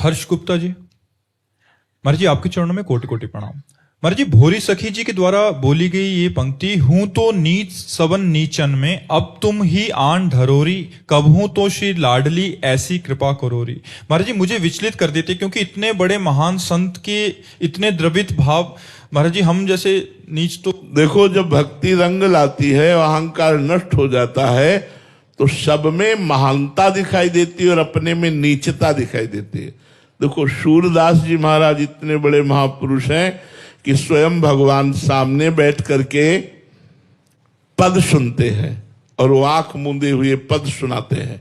हर्ष गुप्ता जी, महाराज जी आपके चरणों में कोटि कोटि प्रणाम। महाराज जी, भोरी सखी जी के द्वारा बोली गई ये पंक्ति, हूं तो नीच सबन नीचन में, अब तुम ही आन धरोरी, कब हूं तो श्री लाडली ऐसी कृपा करोरी। महाराज जी मुझे विचलित कर देते, क्योंकि इतने बड़े महान संत के इतने द्रवित भाव, महाराज जी हम जैसे नीच तो। देखो, जब भक्ति रंग लाती है, अहंकार नष्ट हो जाता है, तो सब में महानता दिखाई देती है और अपने में नीचता दिखाई देती है। देखो, सूरदास जी महाराज इतने बड़े महापुरुष हैं कि स्वयं भगवान सामने बैठ करके पद सुनते हैं और वो आंख मूंदे हुए पद सुनाते हैं।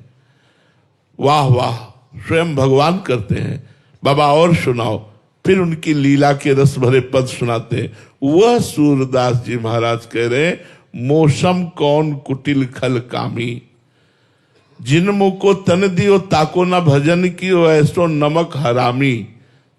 वाह वाह, स्वयं भगवान करते हैं, बाबा और सुनाओ। फिर उनकी लीला के रस भरे पद सुनाते हैं। वह सूरदास जी महाराज कह रहे, मौसम कौन कुटिल खल कामी, जिन मुख को तन दियो ताको न भजन कियो, ऐसो नमक हरामी।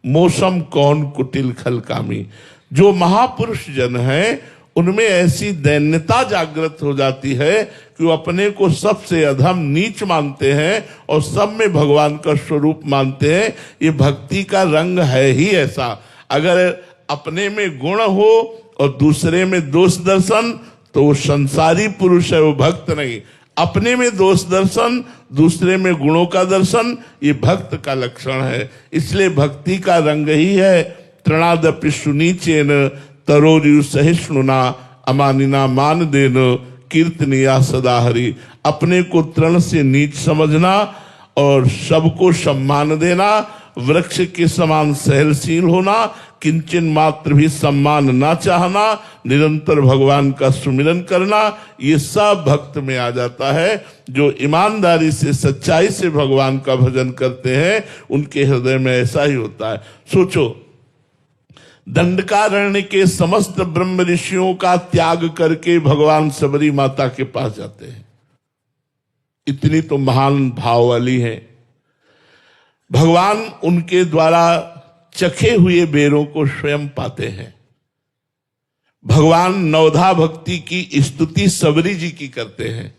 मौसम कौन कुटिल खल कामी। जो महापुरुष जन हैं उनमें ऐसी दैन्यता जागृत हो जाती है कि वो अपने को सबसे अधम नीच मानते हैं और सब में भगवान का स्वरूप मानते हैं। ये भक्ति का रंग है ही ऐसा। अगर अपने में गुण हो और दूसरे में दोष दर्शन, तो वो संसारी पुरुष है, वो भक्त नहीं। अपने में दोष दर्शन, दूसरे में गुणों का दर्शन, ये भक्त का लक्षण है। इसलिए भक्ति का रंग ही है, तृणादपि सुनीचेन तरोरियु सहिष्णुना, अमानिना मान देन कीर्तनिया सदा हरि। अपने को तृण से नीच समझना और सबको सम्मान देना, वृक्ष के समान सहनशील होना, किंचन मात्र भी सम्मान ना चाहना, निरंतर भगवान का सुमिरन करना, ये सब भक्त में आ जाता है। जो ईमानदारी से सच्चाई से भगवान का भजन करते हैं उनके हृदय में ऐसा ही होता है। सोचो, दंडकारण्य के समस्त ब्रह्म ऋषियों का त्याग करके भगवान सबरी माता के पास जाते हैं। इतनी तो महान भाव वाली है। भगवान उनके द्वारा चखे हुए बेरों को स्वयं पाते हैं। भगवान नवधा भक्ति की स्तुति सबरी जी की करते हैं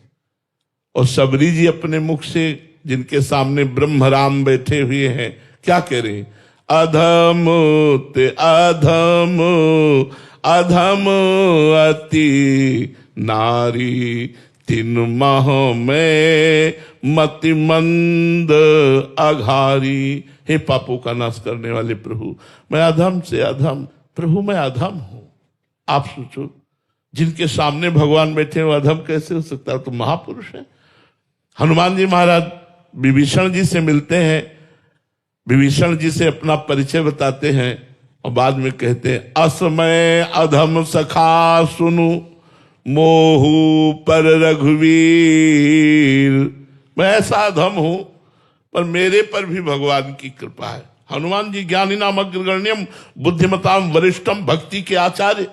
और सबरी जी अपने मुख से, जिनके सामने ब्रह्मराम बैठे हुए हैं, क्या कह रहे हैं? अधम ते अधम अधम अति नारी, तीन माह में मति मंद अघारी। हे पापों का नाश करने वाले प्रभु, मैं अधम से अधम, प्रभु मैं अधम हूं। आप सोचो, जिनके सामने भगवान बैठे हो अधम कैसे हो सकता है? तो महापुरुष है। हनुमान जी महाराज विभीषण जी से मिलते हैं, विभीषण जी से अपना परिचय बताते हैं और बाद में कहते हैं, असमय अधम सखा सुनु, मोहू पर रघुवीर। मैं ऐसा अधम हूं, पर मेरे पर भी भगवान की कृपा है। हनुमान जी ज्ञानी नाम अग्रगण्यम बुद्धिमताम वरिष्ठम, भक्ति के आचार्य।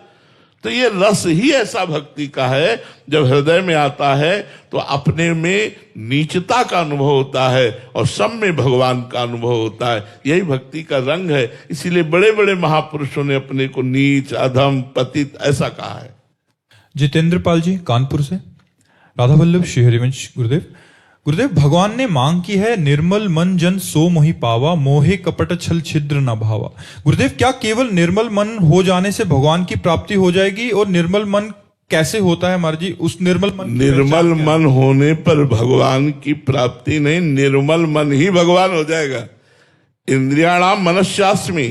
तो ये रस ही ऐसा भक्ति का है, जब हृदय में आता है तो अपने में नीचता का अनुभव होता है और सब में भगवान का अनुभव होता है। यही भक्ति का रंग है। इसीलिए बड़े बड़े महापुरुषों ने अपने को नीच, अधम, पतित ऐसा कहा है। जितेंद्र पाल जी कानपुर से, राधा वल्लभ श्री हरिवंश गुरुदेव। गुरुदेव, भगवान ने मांग की है, निर्मल मन जन सो मोहि पावा, मोहे कपट छल छिद्र न भावा। गुरुदेव, क्या केवल निर्मल मन हो जाने से भगवान की प्राप्ति हो जाएगी? और निर्मल मन कैसे होता है महाराज जी? उस निर्मल मन होने पर भगवान की प्राप्ति नहीं, निर्मल मन ही भगवान हो जाएगा। इंद्रियाणाम मनस्यास्मि,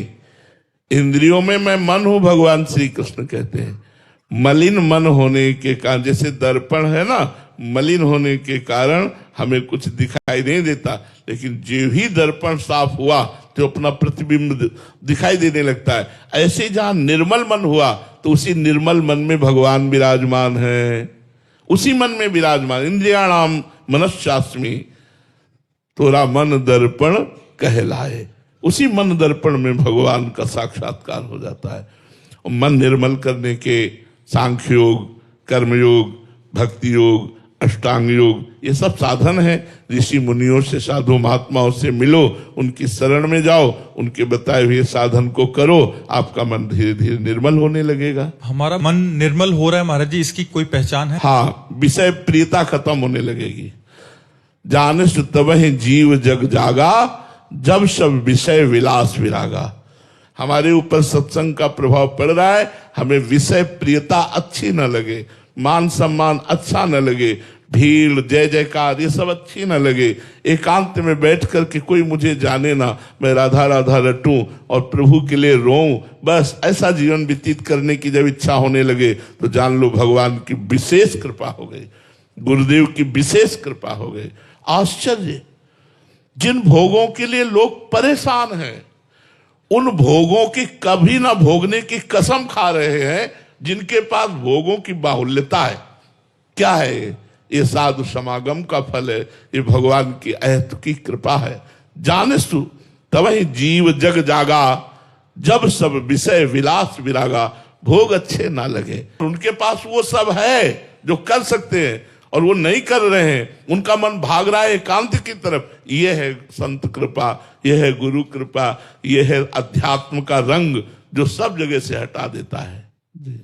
इंद्रियों में मैं मन हूं, भगवान श्री कृष्ण कहते हैं। मलिन मन होने के कारण, जैसे दर्पण है ना, मलिन होने के कारण हमें कुछ दिखाई नहीं देता, लेकिन जो ही दर्पण साफ हुआ तो अपना प्रतिबिंब दिखाई देने लगता है। ऐसे जहां निर्मल मन हुआ तो उसी निर्मल मन में भगवान विराजमान है, उसी मन में विराजमान। इंद्रियाणाम मनस्यास्मि, तोरा मन दर्पण कहलाए। उसी मन दर्पण में भगवान का साक्षात्कार हो जाता है। और मन निर्मल करने के सांख्य योग, कर्मयोग, भक्ति योग, अष्टांग योग, ये सब साधन है। ऋषि मुनियों से, साधु महात्माओं से मिलो, उनकी शरण में जाओ, उनके बताए हुए साधन को करो, आपका मन धीरे धीरे निर्मल होने लगेगा। हमारा मन निर्मल हो रहा है महाराज जी, इसकी कोई पहचान है? हाँ, विषय प्रियता खत्म होने लगेगी। जानस तब जीव जग जागा, जब सब विषय विलास विरागा। हमारे ऊपर सत्संग का प्रभाव पड़ रहा है, हमें विषय प्रियता अच्छी न लगे, मान सम्मान अच्छा न लगे, भीड़ जय जयकार ये सब अच्छी न लगे, एकांत में बैठ कर के कोई मुझे जाने ना, मैं राधा राधा रटूं और प्रभु के लिए रोऊं, बस ऐसा जीवन व्यतीत करने की जब इच्छा होने लगे तो जान लो भगवान की विशेष कृपा हो गई, गुरुदेव की विशेष कृपा हो गई। आश्चर्य, जिन भोगों के लिए लोग परेशान हैं उन भोगों की कभी ना भोगने की कसम खा रहे हैं जिनके पास भोगों की बाहुल्यता है। क्या है ये? साधु समागम का फल है, ये भगवान की अहत की कृपा है। जानसु तवहि जीव जग जागा, जब सब विषय विलास विरागा। भोग अच्छे ना लगे, उनके पास वो सब है जो कर सकते हैं और वो नहीं कर रहे हैं, उनका मन भाग रहा है एकांत की तरफ। ये है संत कृपा, ये है गुरु कृपा, ये है अध्यात्म का रंग जो सब जगह से हटा देता है। जी।